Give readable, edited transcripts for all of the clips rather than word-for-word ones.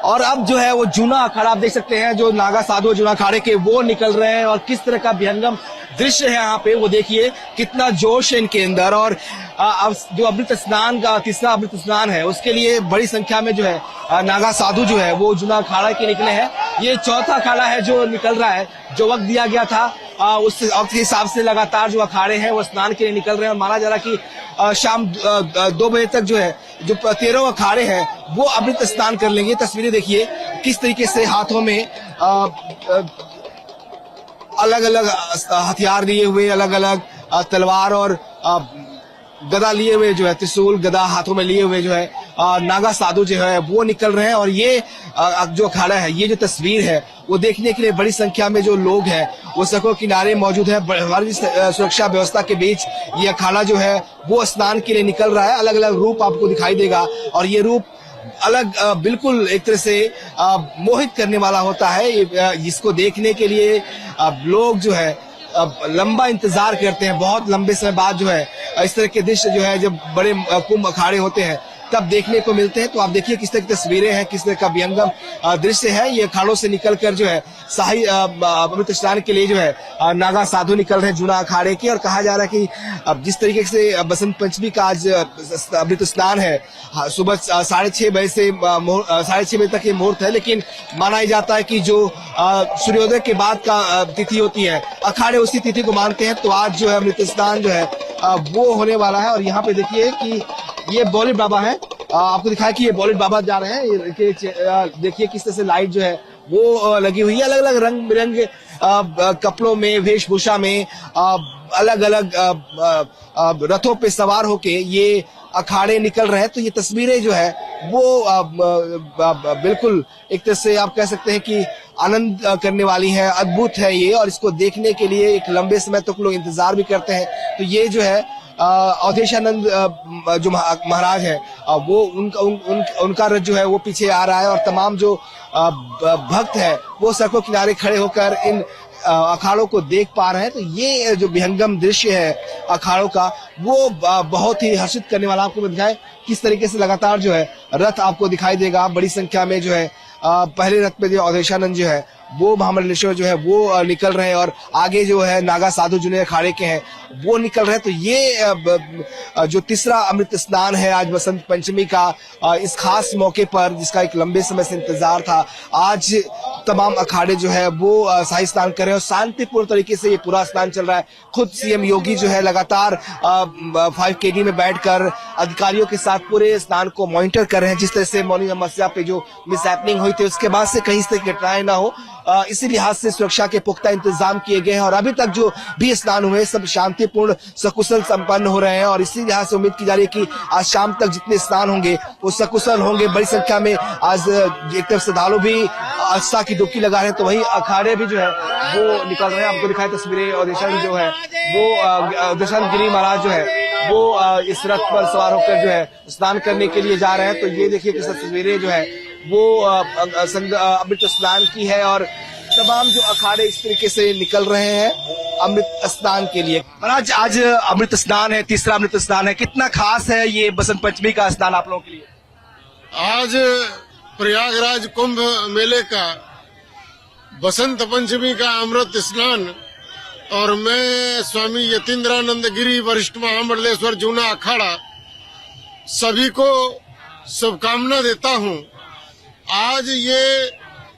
और अब जो है वो जूना अखाड़ा आप देख सकते हैं, जो नागा साधु जूना अखाड़े के वो निकल रहे हैं और किस तरह का विहंगम दृश्य है यहाँ पे वो देखिए, कितना जोश है इनके अंदर। और अब जो अमृत स्नान का तीसरा अमृत स्नान है उसके लिए बड़ी संख्या में जो है नागा साधु जो है वो जूना अखाड़ा के निकले हैं। ये चौथा अखाड़ा है जो निकल रहा है। जो वक्त दिया गया था उस वक्त के हिसाब से लगातार जो अखाड़े हैं वो स्नान के लिए निकल रहे हैं और माना जा रहा है कि शाम 2 बजे तक जो है जो 13 अखाड़े हैं वो अमृत स्नान कर लेंगे। तस्वीरें देखिए किस तरीके से हाथों में अलग अलग हथियार लिए हुए, अलग अलग तलवार और गदा लिए हुए जो है, त्रिशूल गदा हाथों में लिए हुए जो है नागा साधु जो है वो निकल रहे हैं। और ये जो अखाड़ा है, ये जो तस्वीर है वो देखने के लिए बड़ी संख्या में जो लोग हैं वो सड़कों किनारे मौजूद है। हमारी सुरक्षा व्यवस्था के बीच ये अखाड़ा जो है वो स्नान के लिए निकल रहा है। अलग अलग रूप आपको दिखाई देगा और ये रूप अलग बिल्कुल एक तरह से मोहित करने वाला होता है। इसको देखने के लिए लोग जो है लंबा इंतजार करते हैं। बहुत लंबे समय बाद जो है इस तरह के दृश्य जो है जब बड़े कुंभ अखाड़े होते हैं तब देखने को मिलते हैं। तो आप देखिए किस तरह की तस्वीरें हैं, किस तरह का विहंगम दृश्य है। ये अखाड़ों से निकलकर जो है शाही अमृत स्नान के लिए जो है नागा साधु निकल रहे हैं जूना अखाड़े के। और कहा जा रहा है कि अब जिस तरीके से बसंत पंचमी का आज अमृत स्नान है, सुबह 6:30 बजे से 6:30 बजे तक ये मुहूर्त है, लेकिन माना जाता है कि जो सूर्योदय के बाद का तिथि होती है अखाड़े उसी तिथि को मानते हैं। तो आज जो है अमृत स्नान जो है वो होने वाला है। और यहाँ पे देखिए कि ये बॉलीवुड बाबा है, आपको दिखाया कि ये बॉलीवुड बाबा जा रहे हैं। देखिए किस तरह से लाइट जो है वो लगी हुई है, अलग अलग रंग बिरंगे कपड़ों में, वेशभूषा में, अलग अलग रथों पे सवार होके ये अखाड़े निकल रहे हैं। तो ये तस्वीरें जो है वो बिल्कुल एक तरह से आप कह सकते हैं कि आनंद करने वाली है, अद्भुत है ये। और इसको देखने के लिए एक लंबे समय तक लोग इंतजार भी करते हैं। तो ये जो है अवधेशानंद जो महाराज है वो उनका रथ जो है वो पीछे आ रहा है और तमाम जो भक्त है वो सड़कों किनारे खड़े होकर इन अखाड़ों को देख पा रहे हैं। तो ये जो विहंगम दृश्य है अखाड़ों का वो बहुत ही हर्षित करने वाला। आपको दिखाए किस तरीके से लगातार जो है रथ आपको दिखाई देगा। बड़ी संख्या में जो है पहले रथ पे जो अवधेशानंद जो है वो महामंडलेश्वर जो है वो निकल रहे हैं और आगे जो है नागा साधु जूने अखाड़े के हैं वो निकल रहे हैं। तो ये जो तीसरा अमृत स्नान है आज बसंत पंचमी का, इस खास मौके पर जिसका एक लंबे समय से इंतजार था, आज तमाम अखाड़े जो है वो शाही स्नान कर रहे हैं और शांतिपूर्ण तरीके से ये पूरा स्नान चल रहा है। खुद सीएम योगी जो है लगातार 5KD में बैठकर अधिकारियों के साथ पूरे स्नान को मॉनिटर कर रहे हैं। जिस तरह से मौनी अमावस्या पे जो मिसहैपनिंग हुई थी उसके बाद से कहीं से घटनाएं ना हो, इसी लिहाज से सुरक्षा के पुख्ता इंतजाम किए गए हैं। और अभी तक जो भी स्नान हुए सब शांतिपूर्ण सकुशल संपन्न हो रहे हैं और इसी लिहाज से उम्मीद की जा रही है कि आज शाम तक जितने स्नान होंगे वो सकुशल होंगे। बड़ी संख्या में आज एक तरफ श्रद्धालु भी आस्था की डुबकी लगा रहे हैं तो वही अखाड़े भी जो है वो निकल रहे हैं। आपको दिखाई तस्वीरें और जो है वो दर्शन गिरी महाराज जो है वो इस रथ पर सवार होकर जो है स्नान करने के लिए जा रहे हैं। तो ये देखिए किस तस्वीरें जो है वो अमृत स्नान की है और तमाम जो अखाड़े इस तरीके से निकल रहे हैं अमृत स्नान के लिए। महाराज आज अमृत स्नान है, तीसरा अमृत स्नान है, कितना खास है ये बसंत पंचमी का स्नान आप लोगों के लिए? आज प्रयागराज कुंभ मेले का बसंत पंचमी का अमृत स्नान और मैं स्वामी यतीन्द्रानंद गिरी वरिष्ठ महामंडलेश्वर जूना अखाड़ा सभी को शुभकामना देता हूँ। आज ये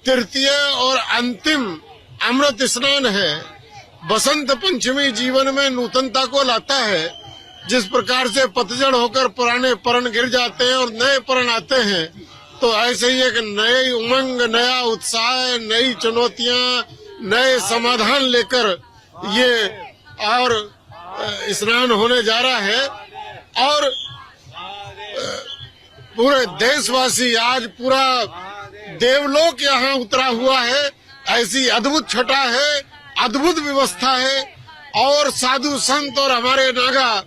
तृतीय और अंतिम अमृत स्नान है। बसंत पंचमी जीवन में नूतनता को लाता है। जिस प्रकार से पतझड़ होकर पुराने परण गिर जाते हैं और नए परण आते हैं, तो ऐसे ही एक नई उमंग, नया उत्साह, नई चुनौतियां, नए समाधान लेकर ये और स्नान होने जा रहा है। और पूरे देशवासी आज पूरा देवलोक यहाँ उतरा हुआ है। ऐसी अद्भुत छटा है, अद्भुत व्यवस्था है और साधु संत और हमारे नागा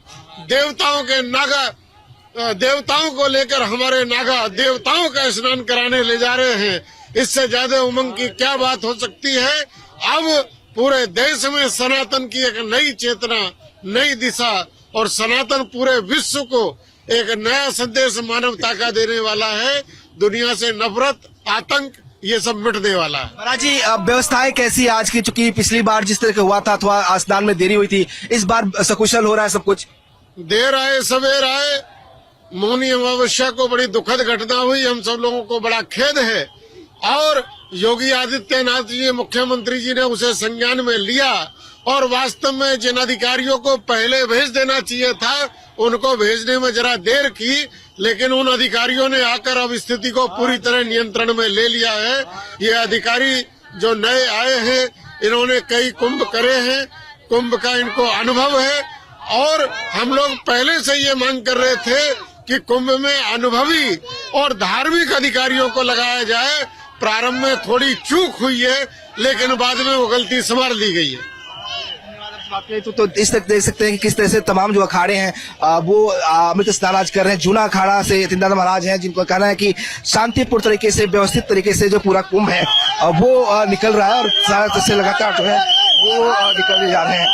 देवताओं को लेकर हमारे नागा देवताओं का स्नान कराने ले जा रहे हैं। इससे ज्यादा उमंग की क्या बात हो सकती है। अब पूरे देश में सनातन की एक नई चेतना, नई दिशा और सनातन पूरे विश्व को एक नया संदेश मानवता का देने वाला है। दुनिया से नफरत आतंक ये सब मिटने वाला है। महाराज जी, व्यवस्थाएं कैसी है आज की? चूंकि पिछली बार जिस तरह का हुआ था थोड़ा स्नान में देरी हुई थी, इस बार सकुशल हो रहा है सब कुछ? देर आए सवेर आए, मौनी अमावस्या को बड़ी दुखद घटना हुई, हम सब लोगों को बड़ा खेद है। और योगी आदित्यनाथ जी मुख्यमंत्री जी ने उसे संज्ञान में लिया और वास्तव में जिन अधिकारियों को पहले भेज देना चाहिए था उनको भेजने में जरा देर की, लेकिन उन अधिकारियों ने आकर अब स्थिति को पूरी तरह नियंत्रण में ले लिया है। ये अधिकारी जो नए आए हैं, इन्होंने कई कुंभ करे हैं, कुंभ का इनको अनुभव है और हम लोग पहले से ये मांग कर रहे थे कि कुंभ में अनुभवी और धार्मिक अधिकारियों को लगाया जाए। प्रारंभ में थोड़ी चूक हुई है, लेकिन बाद में वो गलती संभाल ली गई है। तो इस तक देख सकते हैं कि किस तरह से तमाम जो अखाड़े हैं वो अमृत स्नान आज कर रहे हैं। जूना अखाड़ा से यतीन्द्रनाथ महाराज हैं, जिनको कहना है कि शांतिपूर्ण तरीके से, व्यवस्थित तरीके से जो पूरा कुंभ है वो निकल रहा है और सारा से लगातार जो है वो निकल जा रहे हैं।